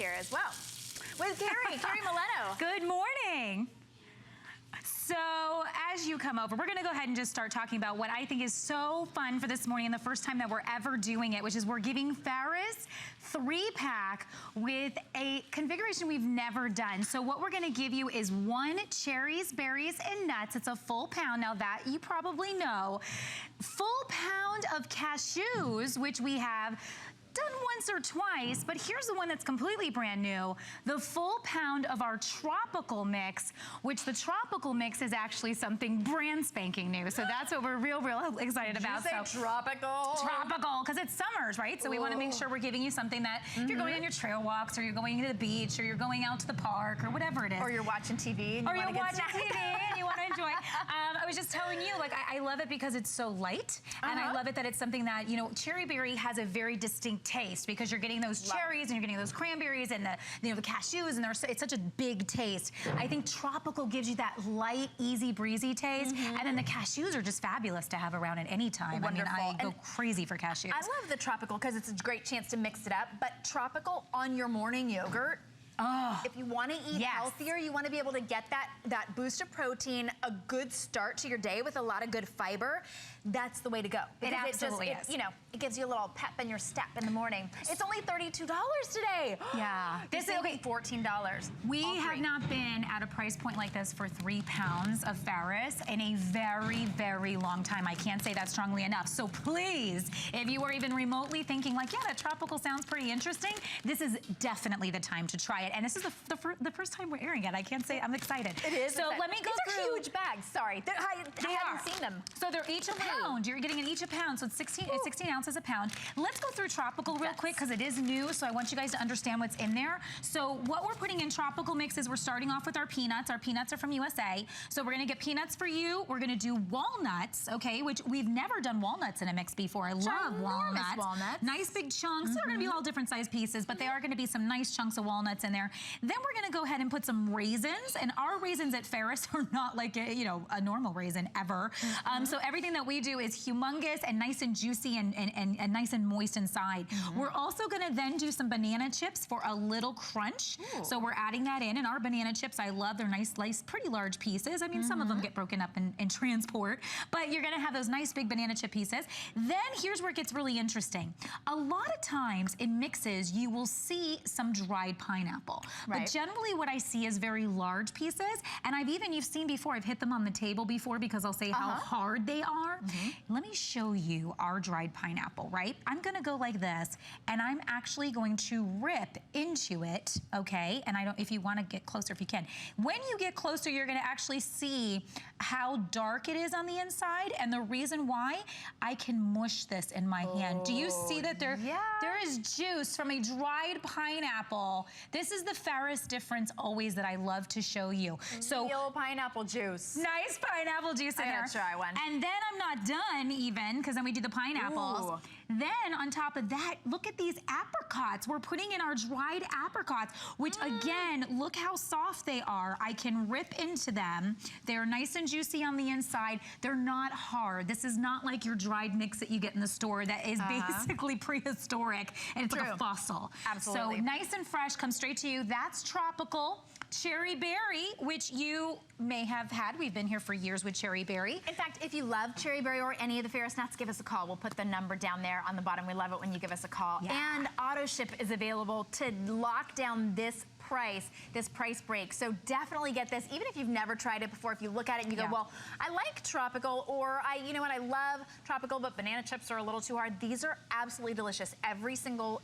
here as well with Carrie Milano. Good morning. So as you come over, we're gonna go ahead and just start talking about what I think is so fun for this morning and the first time that we're ever doing it, which is we're giving Ferris 3-pack with a configuration we've never done. So what we're gonna give you is 1 cherries, berries, and nuts. It's a full pound. Now that you probably know. Full pound of cashews, which we have done once or twice, but here's the one that's completely brand new. The full pound of our tropical mix, which the tropical mix is actually something brand spanking new. So that's what we're real excited about. Did you say tropical? Tropical, because it's summers, right? So we want to make sure we're giving you something that if you're going on your trail walks, or you're going to the beach, or you're going out to the park, or whatever it is. Or you're watching TV and or you're watching TV and you want to enjoy. I was just telling you, like, I love it because it's so light, and I love it that it's something that, you know, cherry berry has a very distinct taste because you're getting those cherries and you're getting those cranberries and the, you know, the cashews, and it's such a big taste. I think tropical gives you that light, easy, breezy taste, and then the cashews are just fabulous to have around at any time. Wonderful. I mean, I go crazy for cashews. I love the tropical because it's a great chance to mix it up, but tropical on your morning yogurt. Oh, if you want to eat healthier, you want to be able to get that boost of protein, a good start to your day with a lot of good fiber. That's the way to go. It absolutely is. You know, it gives you a little pep in your step in the morning. It's only $32 today. Yeah. This is okay. $14. We have not been at a price point like this for 3 pounds of Ferris in a very, very long time. I can't say that strongly enough. So please, if you are even remotely thinking like, yeah, that tropical sounds pretty interesting, this is definitely the time to try it. And this is the first time we're airing it. I can't say, I'm excited. It is. So let me go through. These are huge bags. Sorry, I haven't seen them. So they're each a pound. You're getting each a pound. So it's 16 ounces a pound. Let's go through tropical real quick because it is new. So I want you guys to understand what's in there. So what we're putting in tropical mix is we're starting off with our peanuts. Our peanuts are from USA. So we're gonna get peanuts for you. We're gonna do walnuts, okay, which we've never done walnuts in a mix before. I love walnuts. Nice big chunks. They're gonna be all different size pieces, but they are gonna be some nice chunks of walnuts in there. Then we're gonna go ahead and put some raisins, and our raisins at Ferris are not like a normal raisin ever. So everything that we do is humongous and nice and juicy and nice and moist inside. We're also gonna then do some banana chips for a little crunch. So we're adding that in, and our banana chips, I love, they're nice, sliced, pretty large pieces. I mean, some of them get broken up in transport, but you're gonna have those nice big banana chip pieces. Then here's where it gets really interesting. A lot of times in mixes, you will see some dried pineapple. But generally what I see is very large pieces, and you've seen before, I've hit them on the table before because I'll say how hard they are. Let me show you our dried pineapple, right? I'm gonna go like this, and I'm actually going to rip into it, okay? And if you wanna get closer, if you can. When you get closer, you're gonna actually see how dark it is on the inside, and the reason why, I can mush this in my hand. Do you see that there is juice from a dried pineapple? This is the Ferris difference always that I love to show you. So real pineapple juice. Nice pineapple juice in there. I'm gonna try one. And then I'm not done even, because then we do the pineapples. Then on top of that, look at these apricots. We're putting in our dried apricots, which again, look how soft they are. I can rip into them. They're nice and juicy on the inside. They're not hard. This is not like your dried mix that you get in the store that is basically prehistoric, and it's like a fossil. Absolutely. So nice and fresh, comes straight to you. That's tropical. Cherry berry, which you may have had. We've been here for years with cherry berry. In fact, if you love cherry berry or any of the Ferris nuts, give us a call. We'll put the number down there on the bottom. We love it when you give us a call. And auto ship is available to lock down this price break. So definitely get this, even if you've never tried it before. If you look at it and you go, well, I like tropical, or you know what, I love tropical, but banana chips are a little too hard. These are absolutely delicious. Every single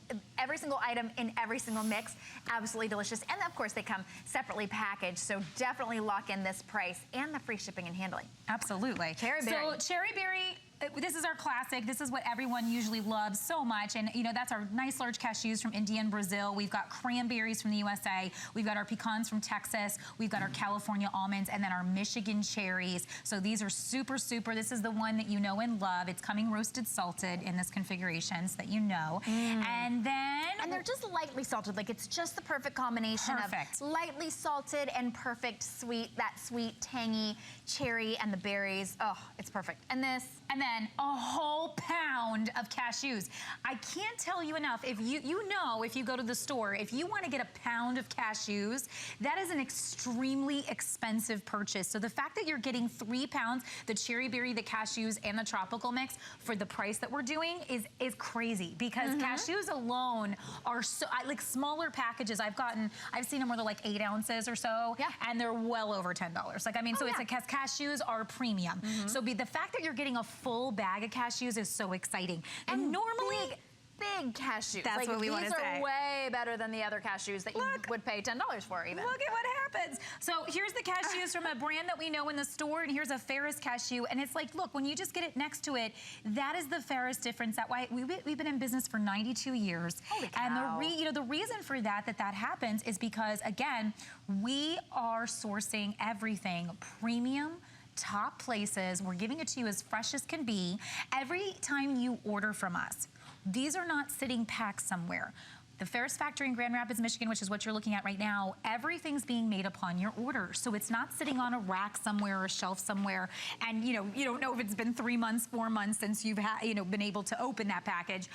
item in every single mix, absolutely delicious. And of course, they come separately packaged. So definitely lock in this price and the free shipping and handling. Absolutely. Cherry berry. So cherry berry, this is our classic. This is what everyone usually loves so much. And, you know, that's our nice large cashews from India and Brazil. We've got cranberries from the USA. We've got our pecans from Texas. We've got our California almonds, and then our Michigan cherries. So these are super, super. This is the one that you know and love. It's coming roasted salted in this configuration so that you know. And then... And they're just lightly salted. Like, it's just the perfect combination of lightly salted and perfect sweet, that sweet, tangy cherry and the berries. Oh, it's perfect. And this... and then a whole pound of cashews. I can't tell you enough. If you know, if you go to the store, if you want to get a pound of cashews, that is an extremely expensive purchase. So the fact that you're getting 3 pounds, the cherry berry, the cashews, and the tropical mix for the price that we're doing is crazy, because cashews alone are so, like smaller packages. I've seen them where they're like 8 ounces or so, and they're well over $10. Like, I mean, so it's like cashews are premium. So the fact that you're getting a full bag of cashews is so exciting. And normally, big cashews. That's like, what we want to say. These are way better than the other cashews that you would pay $10 for even. Look at what happens. So here's the cashews from a brand that we know in the store, and here's a Ferris cashew, and it's like, look, when you just get it next to it, that is the Ferris difference. That why we've been in business for 92 years. Holy cow. And the reason for that happens is because, again, we are sourcing everything premium, top places. We're giving it to you as fresh as can be. Every time you order from us, these are not sitting packed somewhere. The Ferris factory in Grand Rapids, Michigan, which is what you're looking at right now, everything's being made upon your order. So it's not sitting on a rack somewhere or a shelf somewhere, and you don't know if it's been 3 months, 4 months since you've been able to open that package.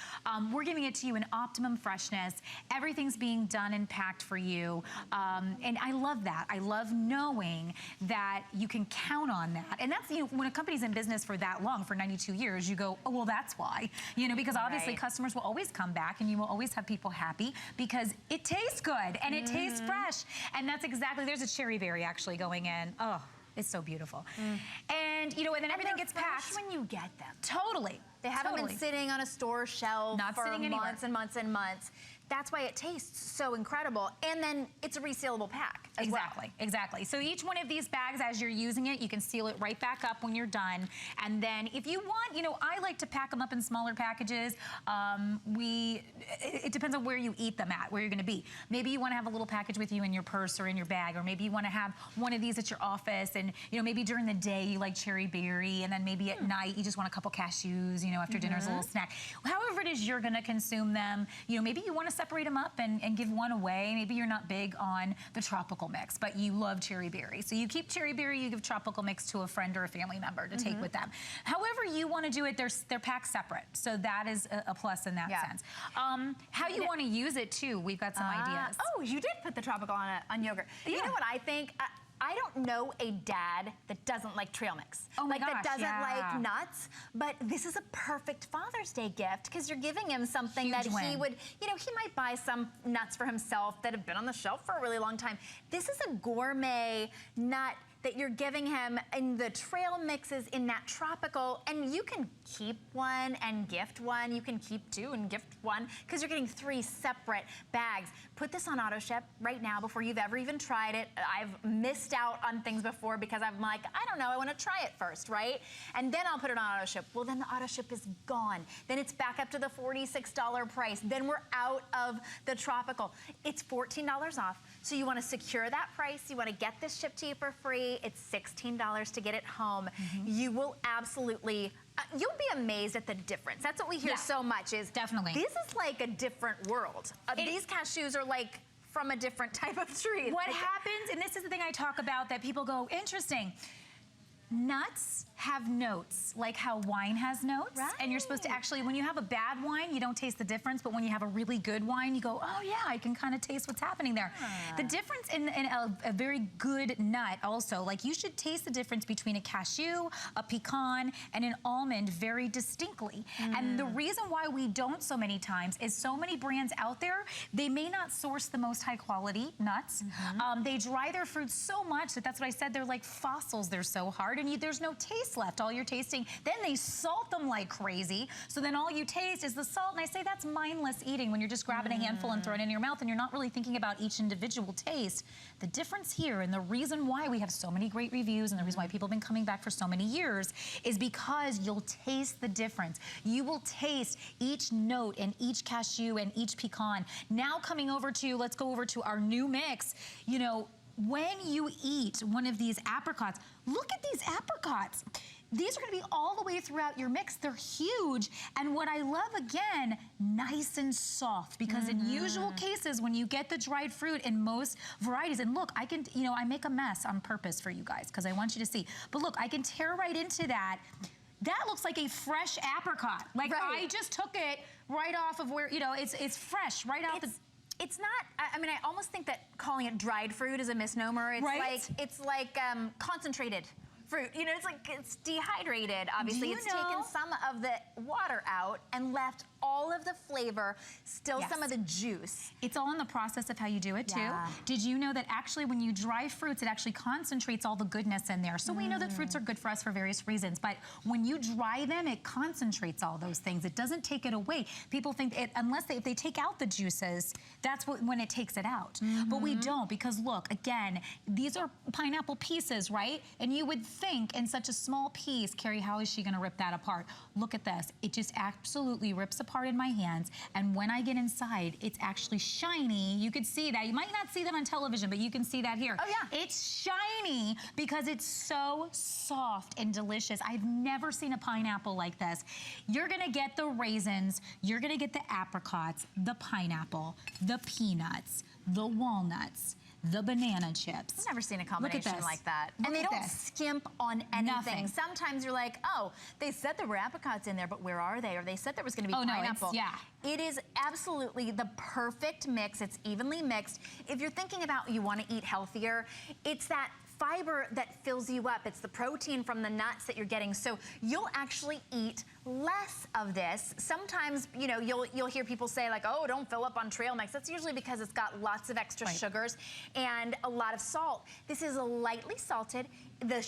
We're giving it to you in optimum freshness. Everything's being done and packed for you. And I love that. I love knowing that you can count on that. And that's, when a company's in business for that long, for 92 years, you go, oh, well, that's why. Because obviously customers will always come back, and you will always have people happy because it tastes good and it tastes fresh. And that's exactly, there's a cherry berry actually going in. Oh, it's so beautiful. And, and then everything gets packed. When you get them. Totally. They haven't been sitting on a store shelf for months and months and months. That's why it tastes so incredible. And then it's a resealable pack as well. Exactly. So each one of these bags, as you're using it, you can seal it right back up when you're done. And then if you want, I like to pack them up in smaller packages. It depends on where you eat them at, where you're gonna be. Maybe you wanna have a little package with you in your purse or in your bag, or maybe you wanna have one of these at your office, and maybe during the day you like cherry berry, and then maybe at night you just want a couple cashews, after dinner's a little snack. However it is you're gonna consume them, maybe you wanna separate them up and give one away. Maybe you're not big on the tropical mix, but you love cherry berry. So you keep cherry berry, you give tropical mix to a friend or a family member to take with them. However you want to do it, they're packed separate. So that is a plus in that sense. How you want to use it too, we've got some ideas. Oh, you did put the tropical on yogurt. You know what I think? I don't know a dad that doesn't like trail mix. Oh my gosh, that doesn't like nuts, but this is a perfect Father's Day gift because you're giving him something that he would, he might buy some nuts for himself that have been on the shelf for a really long time. This is a gourmet nut that you're giving him in the trail mixes, in that tropical, and you can keep one and gift one. You can keep 2 and gift 1 because you're getting 3 separate bags. Put this on auto ship right now before you've ever even tried it. I've missed out on things before because I'm like, I don't know, I want to try it first, right? And then I'll put it on auto ship. Well, then the auto ship is gone. Then it's back up to the $46 price. Then we're out of the tropical. It's $14 off. So you want to secure that price. You want to get this shipped to you for free. It's $16 to get it home. You will absolutely, you'll be amazed at the difference. That's what we hear so much is, definitely, this is like a different world. These cashews are like from a different type of tree. What happens, and this is the thing I talk about that people go, interesting. Nuts have notes, like how wine has notes. Right. And you're supposed to actually, when you have a bad wine, you don't taste the difference, but when you have a really good wine, you go, oh yeah, I can kind of taste what's happening there. The difference in a very good nut also, like you should taste the difference between a cashew, a pecan, and an almond very distinctly. And the reason why we don't so many times is so many brands out there, they may not source the most high quality nuts. They dry their fruits so much that's what I said, they're like fossils, they're so hard. And there's no taste left. All you're tasting, then they salt them like crazy. So then all you taste is the salt. And I say that's mindless eating when you're just grabbing a handful and throwing it in your mouth and you're not really thinking about each individual taste. The difference here and the reason why we have so many great reviews and the reason why people have been coming back for so many years is because you'll taste the difference. You will taste each note and each cashew and each pecan. Now coming over to, let's go over to our new mix. When you eat one of these apricots, look at these apricots. These are gonna be all the way throughout your mix. They're huge. And what I love, again, nice and soft, because in usual cases, when you get the dried fruit in most varieties, and look, I can, I make a mess on purpose for you guys, because I want you to see. But look, I can tear right into that. that looks like a fresh apricot. Like I just took it right off of where, you know, it's fresh, right out the... It's not, I mean, I almost think that calling it dried fruit is a misnomer. It's like concentrated fruit. You know, it's dehydrated, obviously. It's taken some of the water out and left all of the flavor, still some of the juice. It's all in the process of how you do it too. Did you know that actually when you dry fruits, it actually concentrates all the goodness in there? So we know that fruits are good for us for various reasons, but when you dry them, it concentrates all those things. It doesn't take it away. People think if they take out the juices, that's when it takes it out. But we don't, because look, again, these are pineapple pieces, right? And you would think in such a small piece, Carrie, how is she gonna rip that apart? Look at this. It just absolutely rips apart in my hands, and when I get inside, it's actually shiny. You could see that. You might not see that on television, but you can see that here. Oh yeah. It's shiny because it's so soft and delicious. I've never seen a pineapple like this. You're gonna get the raisins, you're gonna get the apricots, the pineapple, the peanuts, the walnuts, the banana chips. I've never seen a combination like that. And they don't skimp on anything. Sometimes you're like, oh, they said there were apricots in there, but where are they? Or they said there was gonna be pineapple. It is absolutely the perfect mix. It's evenly mixed. If you're thinking about you wanna eat healthier, it's that fiber that fills you up. It's the protein from the nuts that you're getting. So you'll actually eat less of this. Sometimes, you know, you'll hear people say like, oh, don't fill up on trail mix. That's usually because it's got lots of extra sugars and a lot of salt. This is lightly salted. The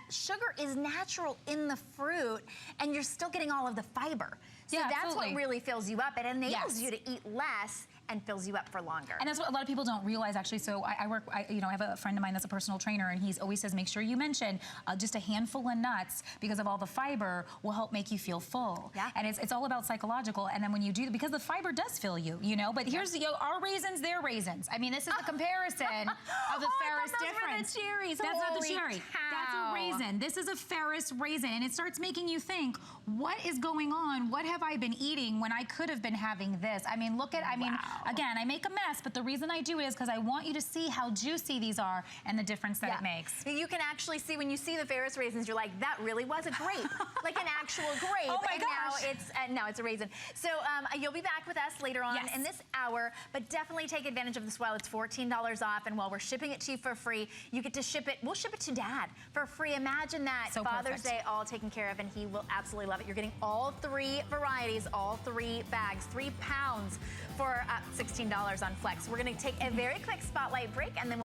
sugar is natural in the fruit, and you're still getting all of the fiber. So that's what really fills you up. It enables you to eat less and fills you up for longer. And that's what a lot of people don't realize, actually. So I have a friend of mine that's a personal trainer, and he always says, make sure you mention just a handful of nuts, because of all the fiber will help make you feel full. And it's all about psychological. And then when you do, because the fiber does fill you, you know, but here's our raisins, their raisins. I mean, this is the comparison of the Ferris difference. The cherries. That's not the cherry. That's a raisin. This is a Ferris raisin, and it starts making you think, what is going on? What have I been eating when I could have been having this? I mean, look at, again, I make a mess, but the reason I do it is because I want you to see how juicy these are and the difference that it makes. You can actually see, when you see the Ferris raisins, you're like, that really was a grape. Like an actual grape. Oh my gosh. Now it's a raisin. So you'll be back with us later on in this hour, but definitely take advantage of this while it's $14 off, and while we're shipping it to you for free, you get to ship it, we'll ship it to Dad for free. Imagine that, Father's Day all taken care of, and he will absolutely love it. You're getting all 3 varieties, all 3 bags, 3 pounds for $16 on Flex. We're gonna take a very quick spotlight break, and then